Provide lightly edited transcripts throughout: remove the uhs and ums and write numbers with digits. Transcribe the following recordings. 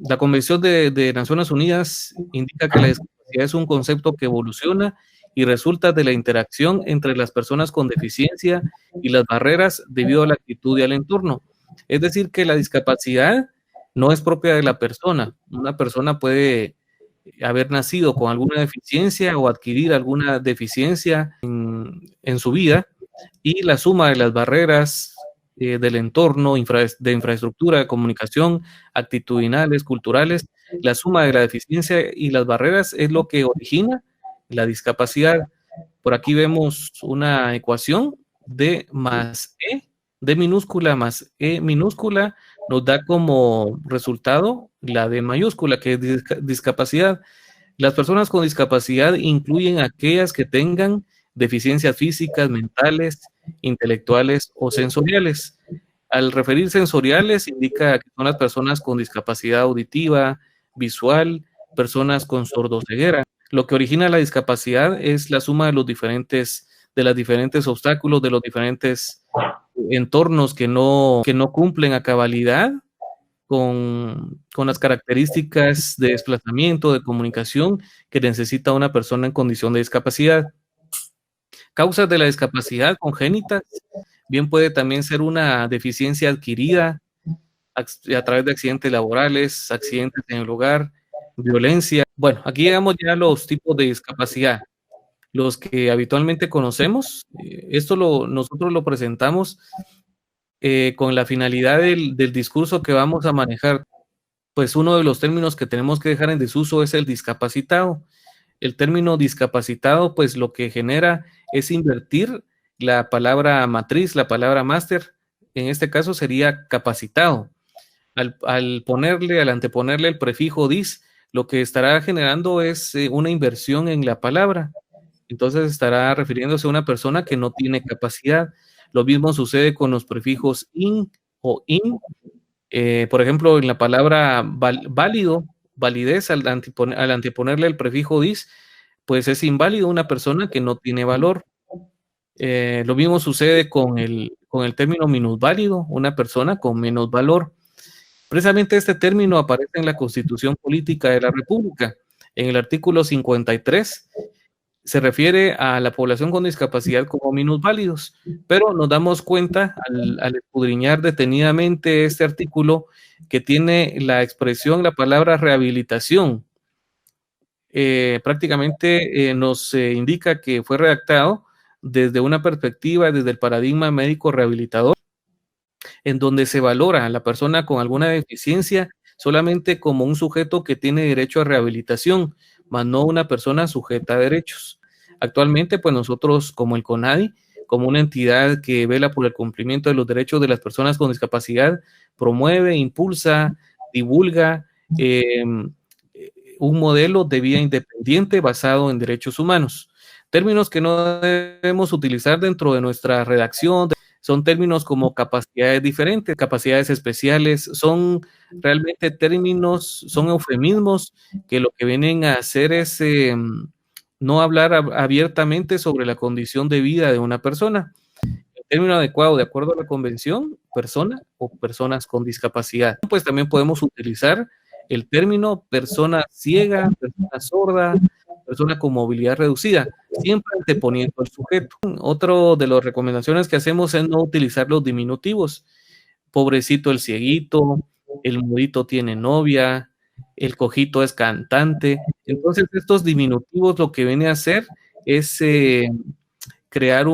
La Convención de Naciones Unidas indica que la discapacidad es un concepto que evoluciona y resulta de la interacción entre las personas con deficiencia y las barreras debido a la actitud y al entorno. Es decir, que la discapacidad no es propia de la persona. Una persona puede haber nacido con alguna deficiencia o adquirir alguna deficiencia en su vida, y la suma de las barreras del entorno, de infraestructura, de comunicación, actitudinales, culturales, la suma de la deficiencia y las barreras es lo que origina la discapacidad. Por aquí vemos una ecuación: D más E, D minúscula más E minúscula, nos da como resultado la D mayúscula, que es discapacidad. Las personas con discapacidad incluyen aquellas que tengan deficiencias físicas, mentales, intelectuales o sensoriales. Al referir sensoriales, indica que son las personas con discapacidad auditiva, visual, personas con sordoceguera. Lo que origina la discapacidad es la suma de de los diferentes obstáculos, de los diferentes entornos que no cumplen a cabalidad con las características de desplazamiento, de comunicación que necesita una persona en condición de discapacidad. Causas de la discapacidad congénita: bien puede también ser una deficiencia adquirida a través de accidentes laborales, accidentes en el hogar, violencia. Bueno, aquí llegamos ya a los tipos de discapacidad, los que habitualmente conocemos. Nosotros lo presentamos con la finalidad del discurso que vamos a manejar. Pues uno de los términos que tenemos que dejar en desuso es el discapacitado. El término discapacitado, pues lo que genera es invertir la palabra matriz, la palabra máster. En este caso sería capacitado. Al anteponerle el prefijo dis, lo que estará generando es una inversión en la palabra. Entonces estará refiriéndose a una persona que no tiene capacidad. Lo mismo sucede con los prefijos in o in. Por ejemplo, en la palabra válido, validez, al anteponerle el prefijo dis, pues es inválido una persona que no tiene valor. Lo mismo sucede con el término minusválido, una persona con menos valor. Precisamente este término aparece en la Constitución Política de la República. En el artículo 53 se refiere a la población con discapacidad como minusválidos, pero nos damos cuenta al escudriñar detenidamente este artículo que tiene la expresión, la palabra rehabilitación. Prácticamente nos indica que fue redactado desde una perspectiva, desde el paradigma médico rehabilitador, en donde se valora a la persona con alguna deficiencia solamente como un sujeto que tiene derecho a rehabilitación, más no una persona sujeta a derechos. Actualmente, pues nosotros como el CONADI, como una entidad que vela por el cumplimiento de los derechos de las personas con discapacidad, promueve, impulsa, divulga un modelo de vida independiente basado en derechos humanos. Términos que no debemos utilizar dentro de nuestra redacción son términos como capacidades diferentes, capacidades especiales, son realmente términos, son eufemismos que lo que vienen a hacer es no hablar abiertamente sobre la condición de vida de una persona. El término adecuado, de acuerdo a la convención: persona o personas con discapacidad. Pues también podemos utilizar el término persona ciega, persona sorda, persona con movilidad reducida, siempre anteponiendo al sujeto. Otro de las recomendaciones que hacemos es no utilizar los diminutivos: pobrecito el cieguito, el mudito tiene novia, el cojito es cantante. Entonces estos diminutivos lo que viene a hacer es crear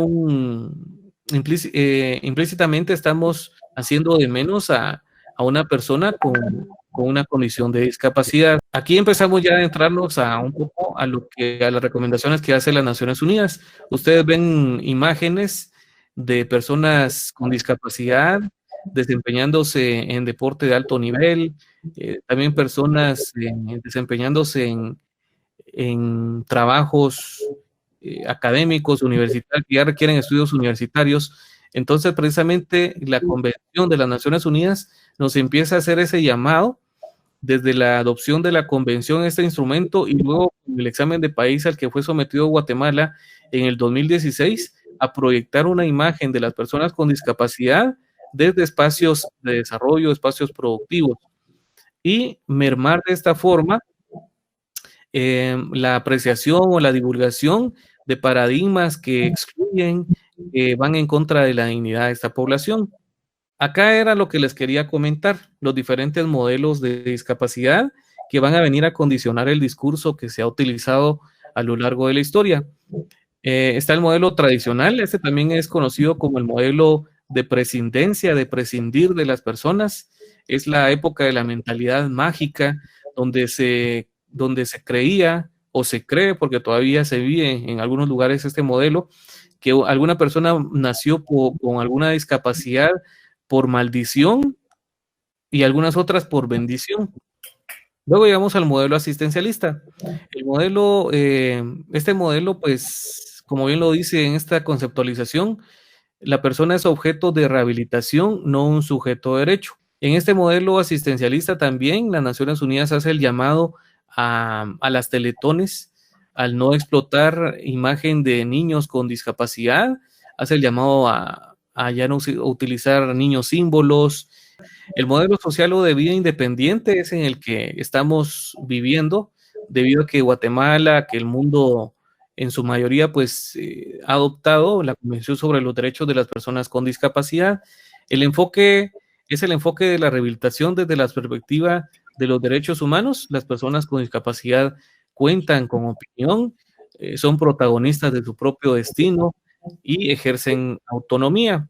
implícitamente estamos haciendo de menos a una persona con una condición de discapacidad. Aquí empezamos ya a adentrarnos a un poco a las recomendaciones que hace las Naciones Unidas. Ustedes ven imágenes de personas con discapacidad desempeñándose en deporte de alto nivel, también personas desempeñándose en trabajos académicos, universitarios, que ya requieren estudios universitarios. Entonces, precisamente, la Convención de las Naciones Unidas nos empieza a hacer ese llamado desde la adopción de la Convención, este instrumento, y luego el examen de país al que fue sometido Guatemala en el 2016, a proyectar una imagen de las personas con discapacidad desde espacios de desarrollo, espacios productivos. y mermar de esta forma la apreciación o la divulgación de paradigmas que excluyen, que van en contra de la dignidad de esta población. Acá era lo que les quería comentar, los diferentes modelos de discapacidad que van a venir a condicionar el discurso que se ha utilizado a lo largo de la historia. Está el modelo tradicional, este también es conocido como el modelo de prescindencia, de prescindir de las personas. Es la época de la mentalidad mágica, donde se creía o se cree, porque todavía se vive en algunos lugares este modelo, que alguna persona nació con alguna discapacidad por maldición y algunas otras por bendición. Luego llegamos al modelo asistencialista. Este modelo, pues, como bien lo dice en esta conceptualización, la persona es objeto de rehabilitación, no un sujeto de derecho. En este modelo asistencialista también las Naciones Unidas hace el llamado a las teletones, al no explotar imagen de niños con discapacidad, hace el llamado a ya no utilizar niños símbolos. El modelo social o de vida independiente es en el que estamos viviendo, debido a que Guatemala, que el mundo en su mayoría, pues, ha adoptado la Convención sobre los Derechos de las Personas con Discapacidad. El enfoque es el enfoque de la rehabilitación desde la perspectiva de los derechos humanos. Las personas con discapacidad cuentan con opinión, son protagonistas de su propio destino y ejercen autonomía.